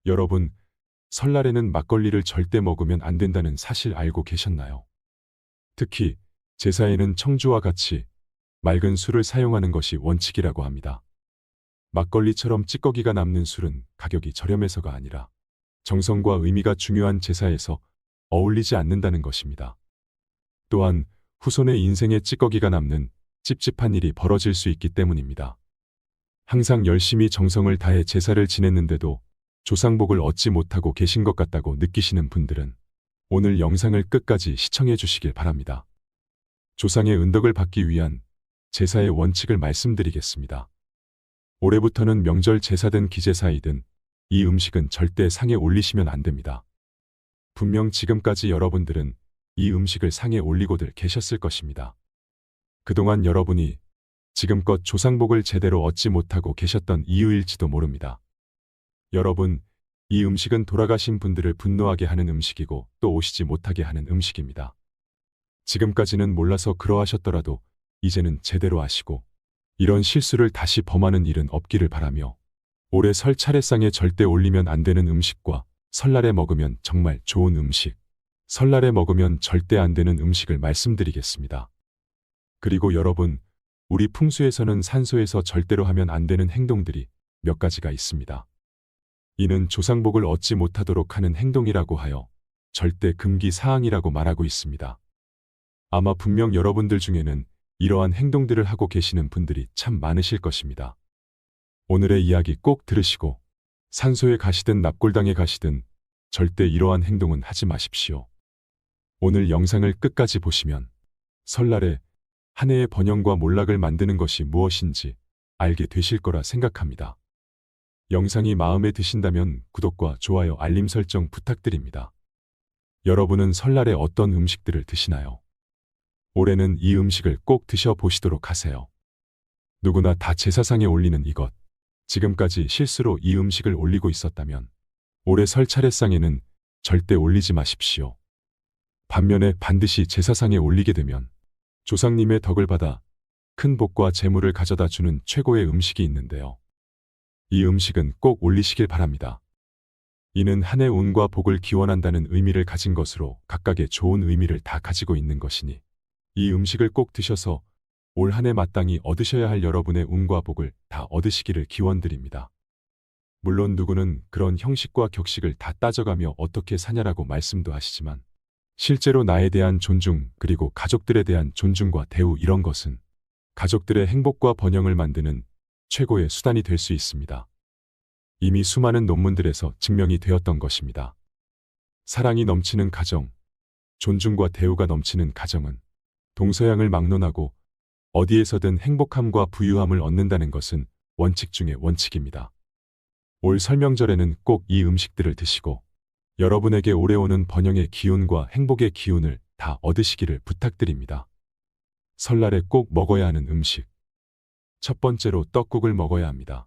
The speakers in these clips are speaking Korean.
여러분, 설날에는 막걸리를 절대 먹으면 안 된다는 사실 알고 계셨나요? 특히 제사에는 청주와 같이 맑은 술을 사용하는 것이 원칙이라고 합니다. 막걸리처럼 찌꺼기가 남는 술은 가격이 저렴해서가 아니라 정성과 의미가 중요한 제사에서 어울리지 않는다는 것입니다. 또한 후손의 인생에 찌꺼기가 남는 찝찝한 일이 벌어질 수 있기 때문입니다. 항상 열심히 정성을 다해 제사를 지냈는데도 조상복을 얻지 못하고 계신 것 같다고 느끼시는 분들은 오늘 영상을 끝까지 시청해 주시길 바랍니다. 조상의 은덕을 받기 위한 제사의 원칙을 말씀드리겠습니다. 올해부터는 명절 제사든 기제사이든 이 음식은 절대 상에 올리시면 안 됩니다. 분명 지금까지 여러분들은 이 음식을 상에 올리고들 계셨을 것입니다. 그동안 여러분이 지금껏 조상복을 제대로 얻지 못하고 계셨던 이유일지도 모릅니다. 여러분, 이 음식은 돌아가신 분들을 분노하게 하는 음식이고 또 오시지 못하게 하는 음식입니다. 지금까지는 몰라서 그러하셨더라도 이제는 제대로 아시고 이런 실수를 다시 범하는 일은 없기를 바라며 올해 설 차례상에 절대 올리면 안 되는 음식과 설날에 먹으면 정말 좋은 음식, 설날에 먹으면 절대 안 되는 음식을 말씀드리겠습니다. 그리고 여러분, 우리 풍수에서는 산소에서 절대로 하면 안 되는 행동들이 몇 가지가 있습니다. 이는 조상복을 얻지 못하도록 하는 행동이라고 하여 절대 금기 사항이라고 말하고 있습니다. 아마 분명 여러분들 중에는 이러한 행동들을 하고 계시는 분들이 참 많으실 것입니다. 오늘의 이야기 꼭 들으시고 산소에 가시든 납골당에 가시든 절대 이러한 행동은 하지 마십시오. 오늘 영상을 끝까지 보시면 설날에 한 해의 번영과 몰락을 만드는 것이 무엇인지 알게 되실 거라 생각합니다. 영상이 마음에 드신다면 구독과 좋아요, 알림 설정 부탁드립니다. 여러분은 설날에 어떤 음식들을 드시나요? 올해는 이 음식을 꼭 드셔보시도록 하세요. 누구나 다 제사상에 올리는 이것, 지금까지 실수로 이 음식을 올리고 있었다면 올해 설 차례상에는 절대 올리지 마십시오. 반면에 반드시 제사상에 올리게 되면 조상님의 덕을 받아 큰 복과 재물을 가져다 주는 최고의 음식이 있는데요. 이 음식은 꼭 올리시길 바랍니다. 이는 한 해 운과 복을 기원한다는 의미를 가진 것으로 각각의 좋은 의미를 다 가지고 있는 것이니 이 음식을 꼭 드셔서 올 한 해 마땅히 얻으셔야 할 여러분의 운과 복을 다 얻으시기를 기원드립니다. 물론 누구는 그런 형식과 격식을 다 따져가며 어떻게 사냐라고 말씀도 하시지만 실제로 나에 대한 존중 그리고 가족들에 대한 존중과 대우 이런 것은 가족들의 행복과 번영을 만드는 최고의 수단이 될 수 있습니다. 이미 수많은 논문들에서 증명이 되었던 것입니다. 사랑이 넘치는 가정, 존중과 대우가 넘치는 가정은 동서양을 막론하고 어디에서든 행복함과 부유함을 얻는다는 것은 원칙 중의 원칙입니다. 올 설명절에는 꼭 이 음식들을 드시고 여러분에게 오래오는 번영의 기운과 행복의 기운을 다 얻으시기를 부탁드립니다. 설날에 꼭 먹어야 하는 음식. 첫 번째로 떡국을 먹어야 합니다.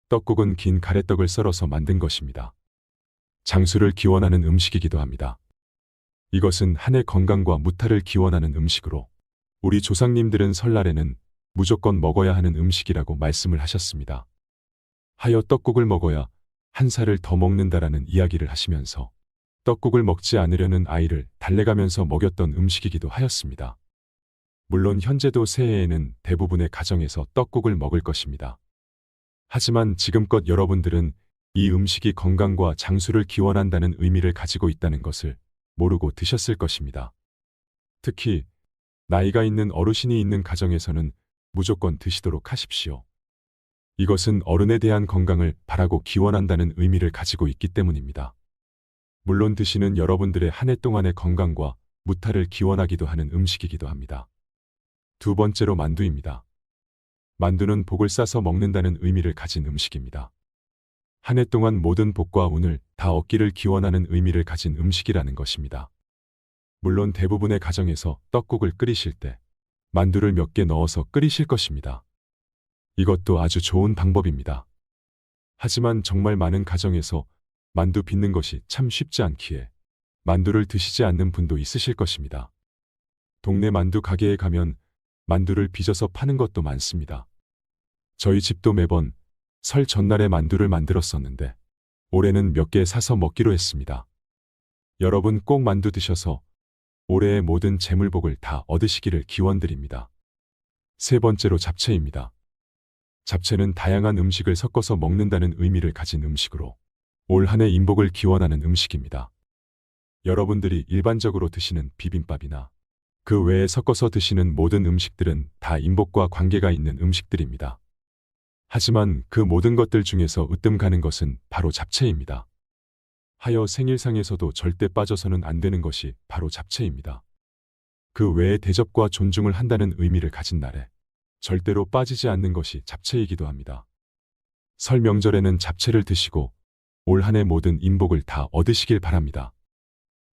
떡국은 긴 가래떡을 썰어서 만든 것입니다. 장수를 기원하는 음식이기도 합니다. 이것은 한 해 건강과 무탈을 기원하는 음식으로 우리 조상님들은 설날에는 무조건 먹어야 하는 음식이라고 말씀을 하셨습니다. 하여 떡국을 먹어야 한 살을 더 먹는다라는 이야기를 하시면서 떡국을 먹지 않으려는 아이를 달래가면서 먹였던 음식이기도 하였습니다. 물론 현재도 새해에는 대부분의 가정에서 떡국을 먹을 것입니다. 하지만 지금껏 여러분들은 이 음식이 건강과 장수를 기원한다는 의미를 가지고 있다는 것을 모르고 드셨을 것입니다. 특히 나이가 있는 어르신이 있는 가정에서는 무조건 드시도록 하십시오. 이것은 어른에 대한 건강을 바라고 기원한다는 의미를 가지고 있기 때문입니다. 물론 드시는 여러분들의 한 해 동안의 건강과 무탈을 기원하기도 하는 음식이기도 합니다. 두 번째로 만두입니다. 만두는 복을 싸서 먹는다는 의미를 가진 음식입니다. 한 해 동안 모든 복과 운을 다 얻기를 기원하는 의미를 가진 음식이라는 것입니다. 물론 대부분의 가정에서 떡국을 끓이실 때 만두를 몇 개 넣어서 끓이실 것입니다. 이것도 아주 좋은 방법입니다. 하지만 정말 많은 가정에서 만두 빚는 것이 참 쉽지 않기에 만두를 드시지 않는 분도 있으실 것입니다. 동네 만두 가게에 가면 만두를 빚어서 파는 것도 많습니다. 저희 집도 매번 설 전날에 만두를 만들었었는데 올해는 몇 개 사서 먹기로 했습니다. 여러분 꼭 만두 드셔서 올해의 모든 재물복을 다 얻으시기를 기원드립니다. 세 번째로 잡채입니다. 잡채는 다양한 음식을 섞어서 먹는다는 의미를 가진 음식으로 올 한 해 인복을 기원하는 음식입니다. 여러분들이 일반적으로 드시는 비빔밥이나 그 외에 섞어서 드시는 모든 음식들은 다 인복과 관계가 있는 음식들입니다. 하지만 그 모든 것들 중에서 으뜸 가는 것은 바로 잡채입니다. 하여 생일상에서도 절대 빠져서는 안 되는 것이 바로 잡채입니다. 그 외에 대접과 존중을 한다는 의미를 가진 날에 절대로 빠지지 않는 것이 잡채이기도 합니다. 설 명절에는 잡채를 드시고 올 한 해 모든 인복을 다 얻으시길 바랍니다.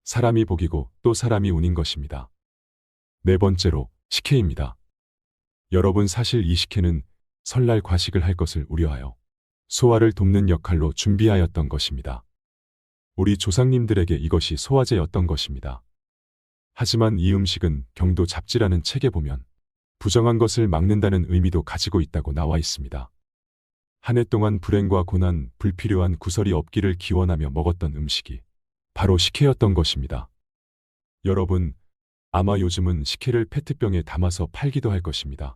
사람이 복이고 또 사람이 운인 것입니다. 네 번째로 식혜입니다. 여러분 사실 이 식혜는 설날 과식을 할 것을 우려하여 소화를 돕는 역할로 준비하였던 것입니다. 우리 조상님들에게 이것이 소화제였던 것입니다. 하지만 이 음식은 경도 잡지라는 책에 보면 부정한 것을 막는다는 의미도 가지고 있다고 나와 있습니다. 한 해 동안 불행과 고난, 불필요한 구설이 없기를 기원하며 먹었던 음식이 바로 식혜였던 것입니다. 여러분, 아마 요즘은 식혜를 페트병에 담아서 팔기도 할 것입니다.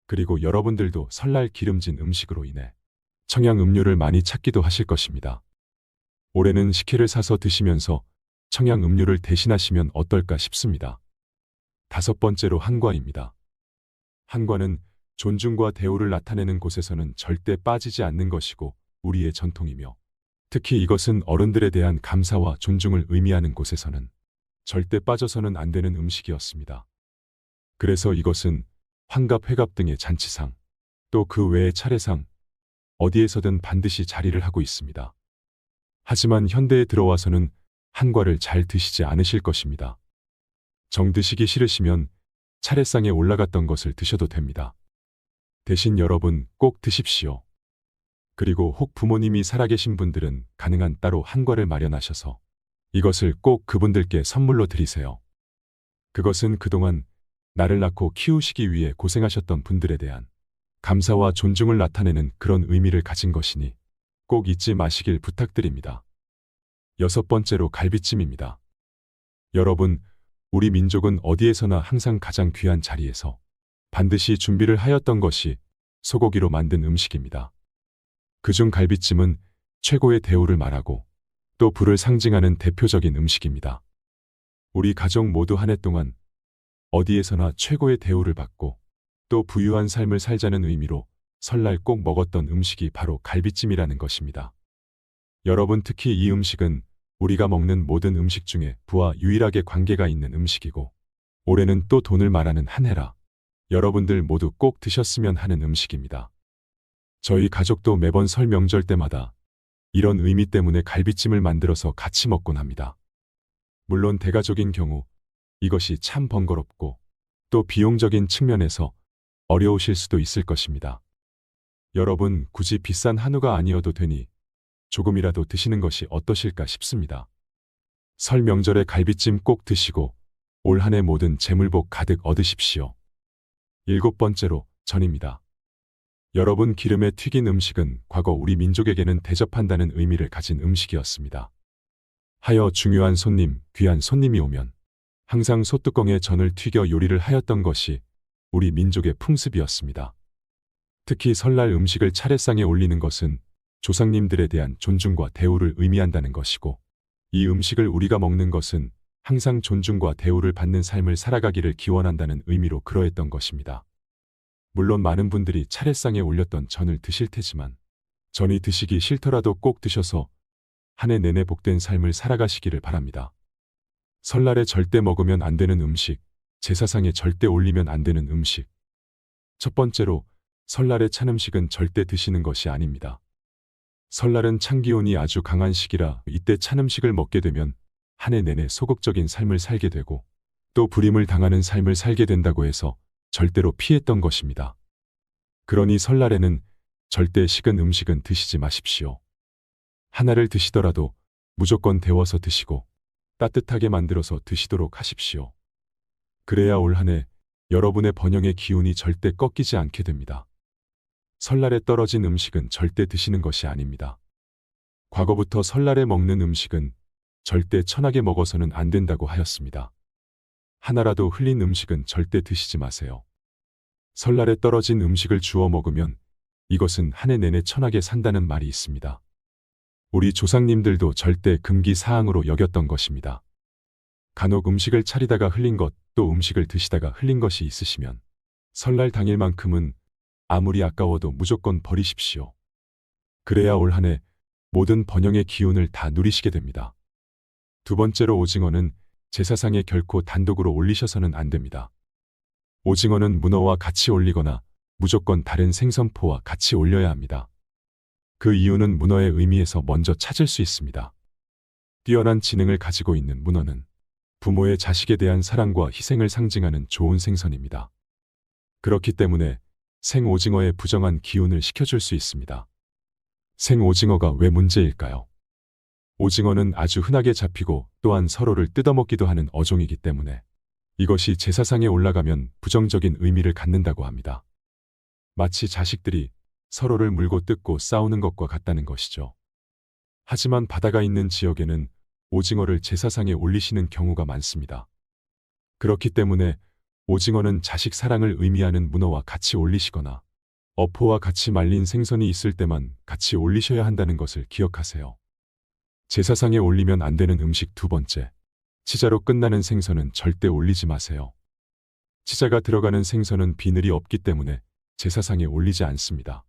그리고 여러분들도 설날 기름진 음식으로 인해 청양 음료를 많이 찾기도 하실 것입니다. 올해는 식혜를 사서 드시면서 청양 음료를 대신하시면 어떨까 싶습니다. 다섯 번째로 한과입니다. 한과는 존중과 대우를 나타내는 곳에서는 절대 빠지지 않는 것이고 우리의 전통이며 특히 이것은 어른들에 대한 감사와 존중을 의미하는 곳에서는 절대 빠져서는 안 되는 음식이었습니다. 그래서 이것은 환갑, 회갑 등의 잔치상, 또 그 외의 차례상, 어디에서든 반드시 자리를 하고 있습니다. 하지만 현대에 들어와서는 한과를 잘 드시지 않으실 것입니다. 정 드시기 싫으시면 차례상에 올라갔던 것을 드셔도 됩니다. 대신 여러분 꼭 드십시오. 그리고 혹 부모님이 살아계신 분들은 가능한 따로 한과를 마련하셔서 이것을 꼭 그분들께 선물로 드리세요. 그것은 그동안 나를 낳고 키우시기 위해 고생하셨던 분들에 대한 감사와 존중을 나타내는 그런 의미를 가진 것이니 꼭 잊지 마시길 부탁드립니다. 여섯 번째로 갈비찜입니다. 여러분, 우리 민족은 어디에서나 항상 가장 귀한 자리에서 반드시 준비를 하였던 것이 소고기로 만든 음식입니다. 그중 갈비찜은 최고의 대우를 말하고 또 부를 상징하는 대표적인 음식입니다. 우리 가족 모두 한 해 동안 어디에서나 최고의 대우를 받고 또 부유한 삶을 살자는 의미로 설날 꼭 먹었던 음식이 바로 갈비찜이라는 것입니다. 여러분 특히 이 음식은 우리가 먹는 모든 음식 중에 부와 유일하게 관계가 있는 음식이고 올해는 또 돈을 말하는 한 해라 여러분들 모두 꼭 드셨으면 하는 음식입니다. 저희 가족도 매번 설 명절 때마다 이런 의미 때문에 갈비찜을 만들어서 같이 먹곤 합니다. 물론 대가족인 경우 이것이 참 번거롭고 또 비용적인 측면에서 어려우실 수도 있을 것입니다. 여러분 굳이 비싼 한우가 아니어도 되니 조금이라도 드시는 것이 어떠실까 싶습니다. 설 명절에 갈비찜 꼭 드시고 올 한 해 모든 재물복 가득 얻으십시오. 일곱 번째로 전입니다. 여러분 기름에 튀긴 음식은 과거 우리 민족에게는 대접한다는 의미를 가진 음식이었습니다. 하여 중요한 손님, 귀한 손님이 오면 항상 솥뚜껑에 전을 튀겨 요리를 하였던 것이 우리 민족의 풍습이었습니다. 특히 설날 음식을 차례상에 올리는 것은 조상님들에 대한 존중과 대우를 의미한다는 것이고 이 음식을 우리가 먹는 것은 항상 존중과 대우를 받는 삶을 살아가기를 기원한다는 의미로 그러했던 것입니다. 물론 많은 분들이 차례상에 올렸던 전을 드실 테지만 전이 드시기 싫더라도 꼭 드셔서 한 해 내내 복된 삶을 살아가시기를 바랍니다. 설날에 절대 먹으면 안 되는 음식, 제사상에 절대 올리면 안 되는 음식. 첫 번째로 설날에 찬 음식은 절대 드시는 것이 아닙니다. 설날은 찬기운이 아주 강한 시기라 이때 찬 음식을 먹게 되면 한 해 내내 소극적인 삶을 살게 되고 또 불임을 당하는 삶을 살게 된다고 해서 절대로 피했던 것입니다. 그러니 설날에는 절대 식은 음식은 드시지 마십시오. 하나를 드시더라도 무조건 데워서 드시고 따뜻하게 만들어서 드시도록 하십시오. 그래야 올 한 해 여러분의 번영의 기운이 절대 꺾이지 않게 됩니다. 설날에 떨어진 음식은 절대 드시는 것이 아닙니다. 과거부터 설날에 먹는 음식은 절대 천하게 먹어서는 안 된다고 하였습니다. 하나라도 흘린 음식은 절대 드시지 마세요. 설날에 떨어진 음식을 주워 먹으면 이것은 한 해 내내 천하게 산다는 말이 있습니다. 우리 조상님들도 절대 금기 사항으로 여겼던 것입니다. 간혹 음식을 차리다가 흘린 것, 또 음식을 드시다가 흘린 것이 있으시면 설날 당일만큼은 아무리 아까워도 무조건 버리십시오. 그래야 올 한 해 모든 번영의 기운을 다 누리시게 됩니다. 두 번째로 오징어는 제사상에 결코 단독으로 올리셔서는 안 됩니다. 오징어는 문어와 같이 올리거나 무조건 다른 생선포와 같이 올려야 합니다. 그 이유는 문어의 의미에서 먼저 찾을 수 있습니다. 뛰어난 지능을 가지고 있는 문어는 부모의 자식에 대한 사랑과 희생을 상징하는 좋은 생선입니다. 그렇기 때문에 생오징어의 부정한 기운을 식혀줄 수 있습니다. 생오징어가 왜 문제일까요? 오징어는 아주 흔하게 잡히고 또한 서로를 뜯어먹기도 하는 어종이기 때문에 이것이 제사상에 올라가면 부정적인 의미를 갖는다고 합니다. 마치 자식들이 서로를 물고 뜯고 싸우는 것과 같다는 것이죠. 하지만 바다가 있는 지역에는 오징어를 제사상에 올리시는 경우가 많습니다. 그렇기 때문에 오징어는 자식 사랑을 의미하는 문어와 같이 올리시거나 어포와 같이 말린 생선이 있을 때만 같이 올리셔야 한다는 것을 기억하세요. 제사상에 올리면 안 되는 음식 두 번째, 치자로 끝나는 생선은 절대 올리지 마세요. 치자가 들어가는 생선은 비늘이 없기 때문에 제사상에 올리지 않습니다.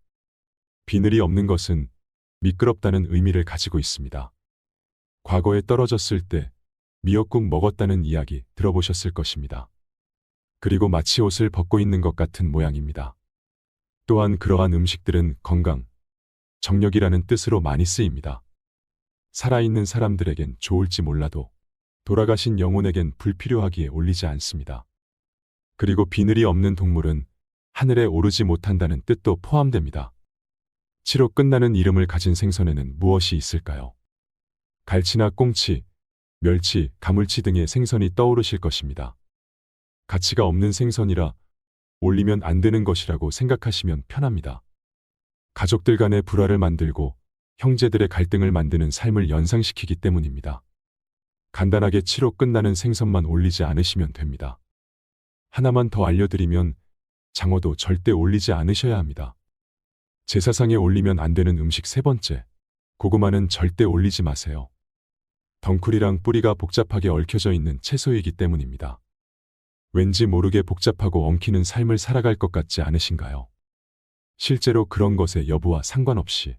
비늘이 없는 것은 미끄럽다는 의미를 가지고 있습니다. 과거에 떨어졌을 때 미역국 먹었다는 이야기 들어보셨을 것입니다. 그리고 마치 옷을 벗고 있는 것 같은 모양입니다. 또한 그러한 음식들은 건강, 정력이라는 뜻으로 많이 쓰입니다. 살아있는 사람들에겐 좋을지 몰라도 돌아가신 영혼에겐 불필요하기에 올리지 않습니다. 그리고 비늘이 없는 동물은 하늘에 오르지 못한다는 뜻도 포함됩니다. 치로 끝나는 이름을 가진 생선에는 무엇이 있을까요? 갈치나 꽁치, 멸치, 가물치 등의 생선이 떠오르실 것입니다. 가치가 없는 생선이라 올리면 안 되는 것이라고 생각하시면 편합니다. 가족들 간의 불화를 만들고 형제들의 갈등을 만드는 삶을 연상시키기 때문입니다. 간단하게 치로 끝나는 생선만 올리지 않으시면 됩니다. 하나만 더 알려드리면 장어도 절대 올리지 않으셔야 합니다. 제사상에 올리면 안 되는 음식 세 번째, 고구마는 절대 올리지 마세요. 덩쿨이랑 뿌리가 복잡하게 얽혀져 있는 채소이기 때문입니다. 왠지 모르게 복잡하고 엉키는 삶을 살아갈 것 같지 않으신가요? 실제로 그런 것의 여부와 상관없이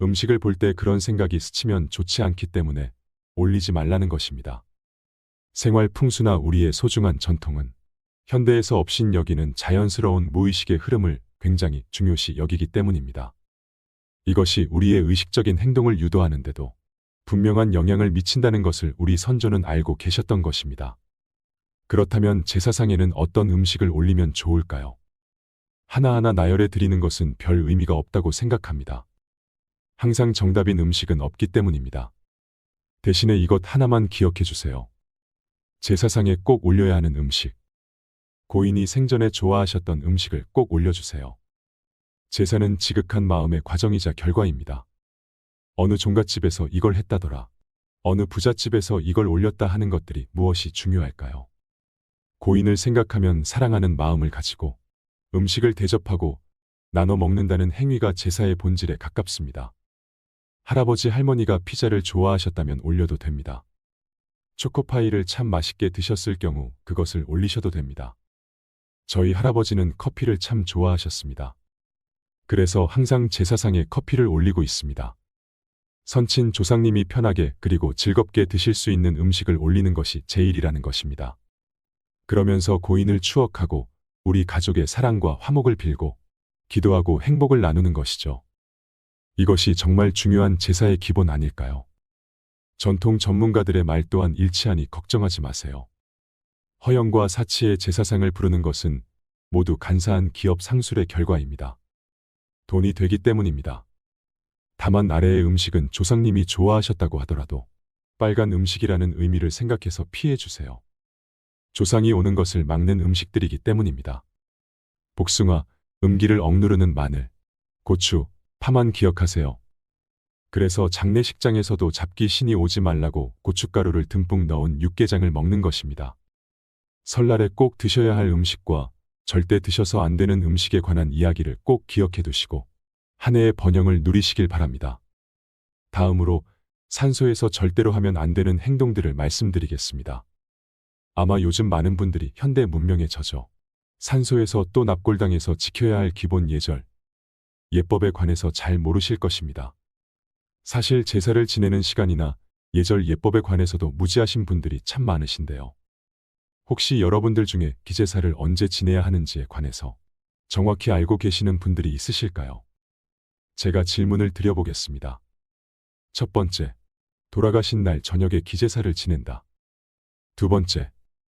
음식을 볼 때 그런 생각이 스치면 좋지 않기 때문에 올리지 말라는 것입니다. 생활 풍수나 우리의 소중한 전통은 현대에서 없인 여기는 자연스러운 무의식의 흐름을 굉장히 중요시 여기기 때문입니다. 이것이 우리의 의식적인 행동을 유도하는데도 분명한 영향을 미친다는 것을 우리 선조는 알고 계셨던 것입니다. 그렇다면 제사상에는 어떤 음식을 올리면 좋을까요? 하나하나 나열해 드리는 것은 별 의미가 없다고 생각합니다. 항상 정답인 음식은 없기 때문입니다. 대신에 이것 하나만 기억해 주세요. 제사상에 꼭 올려야 하는 음식. 고인이 생전에 좋아하셨던 음식을 꼭 올려주세요. 제사는 지극한 마음의 과정이자 결과입니다. 어느 종갓집에서 이걸 했다더라. 어느 부잣집에서 이걸 올렸다 하는 것들이 무엇이 중요할까요? 고인을 생각하면 사랑하는 마음을 가지고 음식을 대접하고 나눠 먹는다는 행위가 제사의 본질에 가깝습니다. 할아버지 할머니가 피자를 좋아하셨다면 올려도 됩니다. 초코파이를 참 맛있게 드셨을 경우 그것을 올리셔도 됩니다. 저희 할아버지는 커피를 참 좋아하셨습니다. 그래서 항상 제사상에 커피를 올리고 있습니다. 선친 조상님이 편하게 그리고 즐겁게 드실 수 있는 음식을 올리는 것이 제일이라는 것입니다. 그러면서 고인을 추억하고 우리 가족의 사랑과 화목을 빌고 기도하고 행복을 나누는 것이죠. 이것이 정말 중요한 제사의 기본 아닐까요? 전통 전문가들의 말 또한 일치하니 걱정하지 마세요. 허영과 사치의 제사상을 부르는 것은 모두 간사한 기업 상술의 결과입니다. 돈이 되기 때문입니다. 다만 아래의 음식은 조상님이 좋아하셨다고 하더라도 빨간 음식이라는 의미를 생각해서 피해 주세요. 조상이 오는 것을 막는 음식들이기 때문입니다. 복숭아, 음기를 억누르는 마늘, 고추, 파만 기억하세요. 그래서 장례식장에서도 잡기 신이 오지 말라고 고춧가루를 듬뿍 넣은 육개장을 먹는 것입니다. 설날에 꼭 드셔야 할 음식과 절대 드셔서 안 되는 음식에 관한 이야기를 꼭 기억해 두시고 한 해의 번영을 누리시길 바랍니다. 다음으로 산소에서 절대로 하면 안 되는 행동들을 말씀드리겠습니다. 아마 요즘 많은 분들이 현대 문명에 젖어 산소에서 또 납골당에서 지켜야 할 기본 예절, 예법에 관해서 잘 모르실 것입니다. 사실 제사를 지내는 시간이나 예절 예법에 관해서도 무지하신 분들이 참 많으신데요. 혹시 여러분들 중에 기제사를 언제 지내야 하는지에 관해서 정확히 알고 계시는 분들이 있으실까요? 제가 질문을 드려보겠습니다. 첫 번째, 돌아가신 날 저녁에 기제사를 지낸다. 두 번째,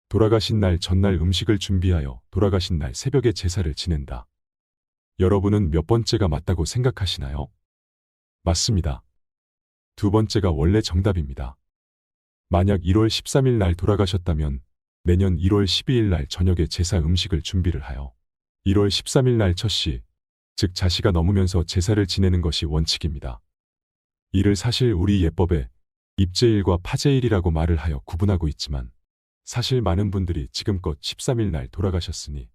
돌아가신 날 전날 음식을 준비하여 돌아가신 날 새벽에 제사를 지낸다. 여러분은 몇 번째가 맞다고 생각하시나요? 맞습니다. 두 번째가 원래 정답입니다. 만약 1월 13일 날 돌아가셨다면 내년 1월 12일 날 저녁에 제사 음식을 준비를 하여 1월 13일 날 첫시, 즉 자시가 넘으면서 제사를 지내는 것이 원칙입니다. 이를 사실 우리 예법에 입제일과 파제일이라고 말을 하여 구분하고 있지만 사실 많은 분들이 지금껏 13일 날 돌아가셨으니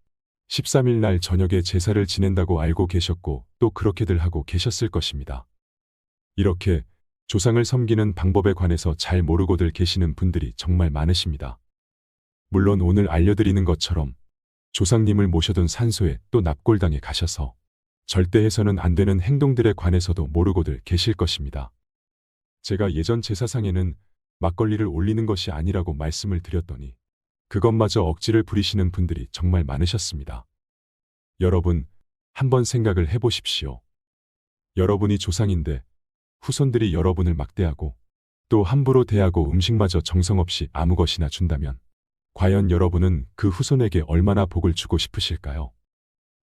13일 날 저녁에 제사를 지낸다고 알고 계셨고 또 그렇게들 하고 계셨을 것입니다. 이렇게 조상을 섬기는 방법에 관해서 잘 모르고들 계시는 분들이 정말 많으십니다. 물론 오늘 알려드리는 것처럼 조상님을 모셔둔 산소에 또 납골당에 가셔서 절대 해서는 안 되는 행동들에 관해서도 모르고들 계실 것입니다. 제가 예전 제사상에는 막걸리를 올리는 것이 아니라고 말씀을 드렸더니 그것마저 억지를 부리시는 분들이 정말 많으셨습니다. 여러분, 한번 생각을 해보십시오. 여러분이 조상인데 후손들이 여러분을 막대하고 또 함부로 대하고 음식마저 정성없이 아무 것이나 준다면 과연 여러분은 그 후손에게 얼마나 복을 주고 싶으실까요?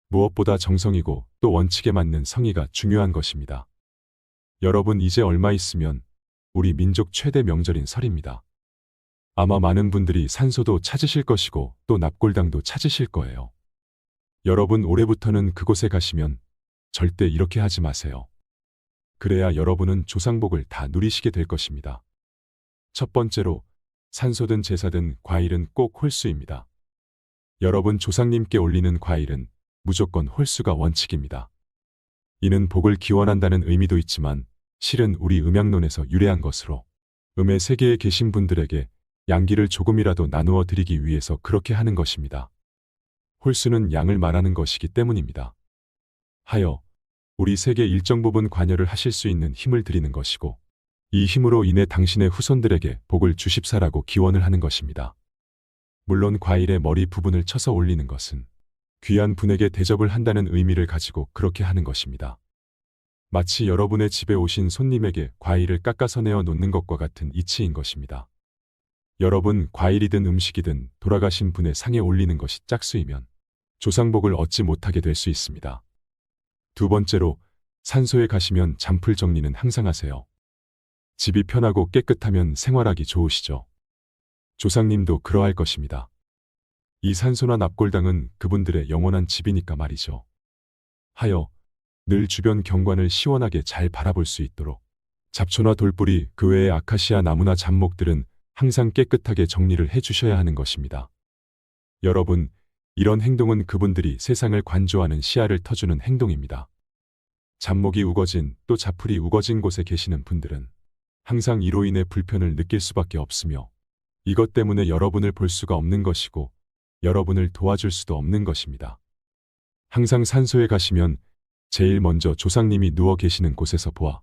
무엇보다 정성이고 또 원칙에 맞는 성의가 중요한 것입니다. 여러분 이제 얼마 있으면 우리 민족 최대 명절인 설입니다. 아마 많은 분들이 산소도 찾으실 것이고 또 납골당도 찾으실 거예요. 여러분 올해부터는 그곳에 가시면 절대 이렇게 하지 마세요. 그래야 여러분은 조상복을 다 누리시게 될 것입니다. 첫 번째로 산소든 제사든 과일은 꼭 홀수입니다. 여러분 조상님께 올리는 과일은 무조건 홀수가 원칙입니다. 이는 복을 기원한다는 의미도 있지만 실은 우리 음양론에서 유래한 것으로 음의 세계에 계신 분들에게 양기를 조금이라도 나누어 드리기 위해서 그렇게 하는 것입니다. 홀수는 양을 말하는 것이기 때문입니다. 하여 우리 세계 일정 부분 관여를 하실 수 있는 힘을 드리는 것이고 이 힘으로 인해 당신의 후손들에게 복을 주십사라고 기원을 하는 것입니다. 물론 과일의 머리 부분을 쳐서 올리는 것은 귀한 분에게 대접을 한다는 의미를 가지고 그렇게 하는 것입니다. 마치 여러분의 집에 오신 손님에게 과일을 깎아서 내어 놓는 것과 같은 이치인 것입니다. 여러분 과일이든 음식이든 돌아가신 분의 상에 올리는 것이 짝수이면 조상복을 얻지 못하게 될 수 있습니다. 두 번째로 산소에 가시면 잔풀 정리는 항상 하세요. 집이 편하고 깨끗하면 생활하기 좋으시죠. 조상님도 그러할 것입니다. 이 산소나 납골당은 그분들의 영원한 집이니까 말이죠. 하여 늘 주변 경관을 시원하게 잘 바라볼 수 있도록 잡초나 돌뿌리 그 외의 아카시아 나무나 잡목들은 항상 깨끗하게 정리를 해주셔야 하는 것입니다. 여러분, 이런 행동은 그분들이 세상을 관조하는 시야를 터주는 행동입니다. 잡목이 우거진 또 잡풀이 우거진 곳에 계시는 분들은 항상 이로 인해 불편을 느낄 수밖에 없으며 이것 때문에 여러분을 볼 수가 없는 것이고 여러분을 도와줄 수도 없는 것입니다. 항상 산소에 가시면 제일 먼저 조상님이 누워 계시는 곳에서 보아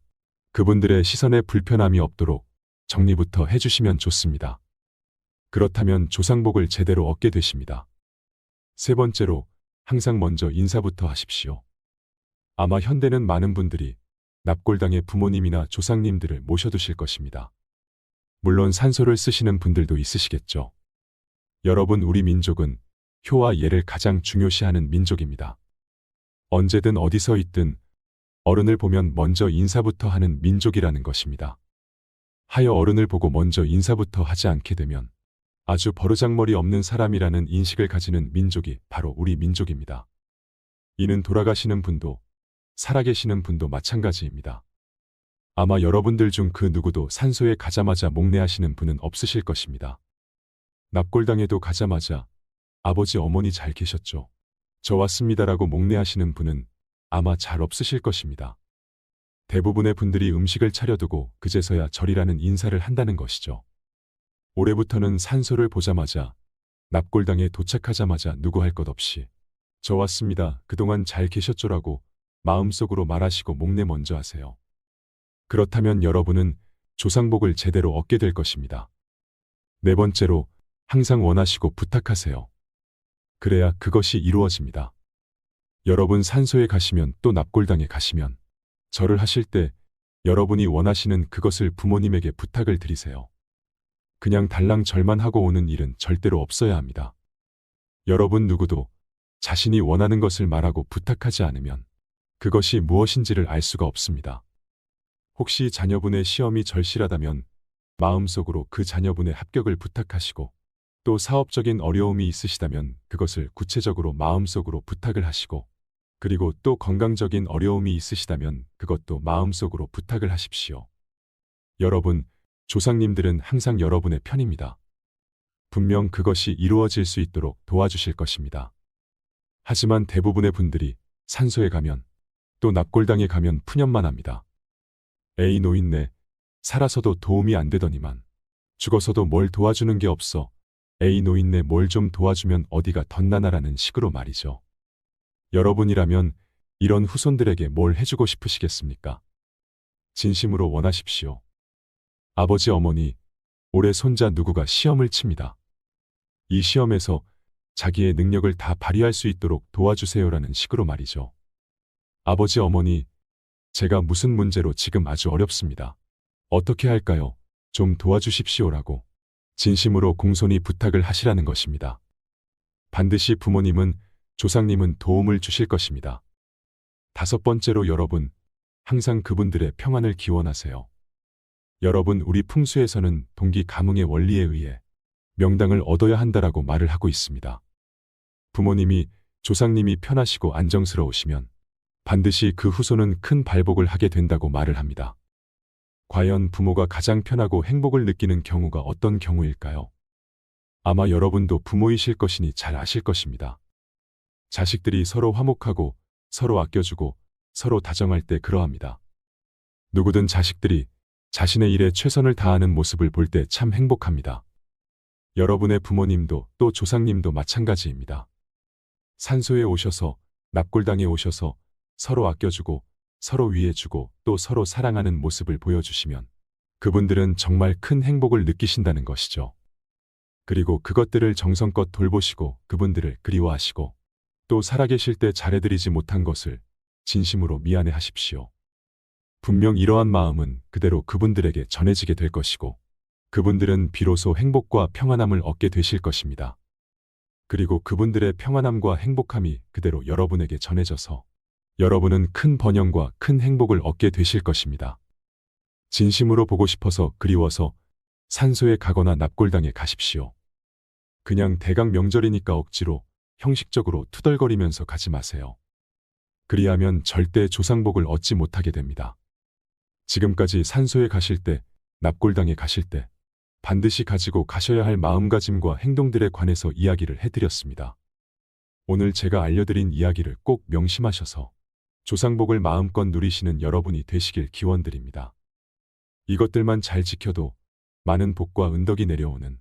그분들의 시선에 불편함이 없도록 정리부터 해주시면 좋습니다. 그렇다면 조상복을 제대로 얻게 되십니다. 세 번째로 항상 먼저 인사부터 하십시오. 아마 현대는 많은 분들이 납골당의 부모님이나 조상님들을 모셔두실 것입니다. 물론 산소를 쓰시는 분들도 있으시겠죠. 여러분 우리 민족은 효와 예를 가장 중요시하는 민족입니다. 언제든 어디서 있든 어른을 보면 먼저 인사부터 하는 민족이라는 것입니다. 하여 어른을 보고 먼저 인사부터 하지 않게 되면 아주 버르장머리 없는 사람이라는 인식을 가지는 민족이 바로 우리 민족입니다. 이는 돌아가시는 분도 살아계시는 분도 마찬가지입니다. 아마 여러분들 중 그 누구도 산소에 가자마자 목례하시는 분은 없으실 것입니다. 납골당에도 가자마자 아버지 어머니 잘 계셨죠? 저 왔습니다라고 목례하시는 분은 아마 잘 없으실 것입니다. 대부분의 분들이 음식을 차려두고 그제서야 절이라는 인사를 한다는 것이죠. 올해부터는 산소를 보자마자 납골당에 도착하자마자 누구 할 것 없이 저 왔습니다. 그동안 잘 계셨죠라고 마음속으로 말하시고 목례 먼저 하세요. 그렇다면 여러분은 조상복을 제대로 얻게 될 것입니다. 네 번째로 항상 원하시고 부탁하세요. 그래야 그것이 이루어집니다. 여러분 산소에 가시면 또 납골당에 가시면 절을 하실 때 여러분이 원하시는 그것을 부모님에게 부탁을 드리세요. 그냥 달랑 절만 하고 오는 일은 절대로 없어야 합니다. 여러분 누구도 자신이 원하는 것을 말하고 부탁하지 않으면 그것이 무엇인지를 알 수가 없습니다. 혹시 자녀분의 시험이 절실하다면 마음속으로 그 자녀분의 합격을 부탁하시고 또 사업적인 어려움이 있으시다면 그것을 구체적으로 마음속으로 부탁을 하시고 그리고 또 건강적인 어려움이 있으시다면 그것도 마음속으로 부탁을 하십시오. 여러분, 조상님들은 항상 여러분의 편입니다. 분명 그것이 이루어질 수 있도록 도와주실 것입니다. 하지만 대부분의 분들이 산소에 가면 또 납골당에 가면 푸념만 합니다. 에이 노인네, 살아서도 도움이 안 되더니만 죽어서도 뭘 도와주는 게 없어. 에이 노인네 뭘 좀 도와주면 어디가 덧나나라는 식으로 말이죠. 여러분이라면 이런 후손들에게 뭘 해주고 싶으시겠습니까? 진심으로 원하십시오. 아버지 어머니, 올해 손자 누구가 시험을 칩니다. 이 시험에서 자기의 능력을 다 발휘할 수 있도록 도와주세요라는 식으로 말이죠. 아버지 어머니, 제가 무슨 문제로 지금 아주 어렵습니다. 어떻게 할까요? 좀 도와주십시오라고 진심으로 공손히 부탁을 하시라는 것입니다. 반드시 부모님은, 조상님은 도움을 주실 것입니다. 다섯 번째로 여러분, 항상 그분들의 평안을 기원하세요. 여러분, 우리 풍수에서는 동기 가뭉의 원리에 의해 명당을 얻어야 한다라고 말을 하고 있습니다. 부모님이, 조상님이 편하시고 안정스러우시면 반드시 그 후손은 큰 발복을 하게 된다고 말을 합니다. 과연 부모가 가장 편하고 행복을 느끼는 경우가 어떤 경우일까요? 아마 여러분도 부모이실 것이니 잘 아실 것입니다. 자식들이 서로 화목하고 서로 아껴주고 서로 다정할 때 그러합니다. 누구든 자식들이 자신의 일에 최선을 다하는 모습을 볼 때 참 행복합니다. 여러분의 부모님도 또 조상님도 마찬가지입니다. 산소에 오셔서, 납골당에 오셔서 서로 아껴주고 서로 위해주고 또 서로 사랑하는 모습을 보여주시면 그분들은 정말 큰 행복을 느끼신다는 것이죠. 그리고 그것들을 정성껏 돌보시고 그분들을 그리워하시고 또 살아계실 때 잘해드리지 못한 것을 진심으로 미안해 하십시오. 분명 이러한 마음은 그대로 그분들에게 전해지게 될 것이고 그분들은 비로소 행복과 평안함을 얻게 되실 것입니다. 그리고 그분들의 평안함과 행복함이 그대로 여러분에게 전해져서 여러분은 큰 번영과 큰 행복을 얻게 되실 것입니다. 진심으로 보고 싶어서 그리워서 산소에 가거나 납골당에 가십시오. 그냥 대강 명절이니까 억지로 형식적으로 투덜거리면서 가지 마세요. 그리하면 절대 조상복을 얻지 못하게 됩니다. 지금까지 산소에 가실 때, 납골당에 가실 때 반드시 가지고 가셔야 할 마음가짐과 행동들에 관해서 이야기를 해드렸습니다. 오늘 제가 알려드린 이야기를 꼭 명심하셔서 조상복을 마음껏 누리시는 여러분이 되시길 기원드립니다. 이것들만 잘 지켜도 많은 복과 은덕이 내려오는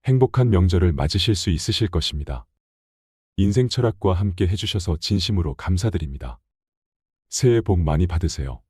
행복한 명절을 맞으실 수 있으실 것입니다. 인생 철학과 함께 해주셔서 진심으로 감사드립니다. 새해 복 많이 받으세요.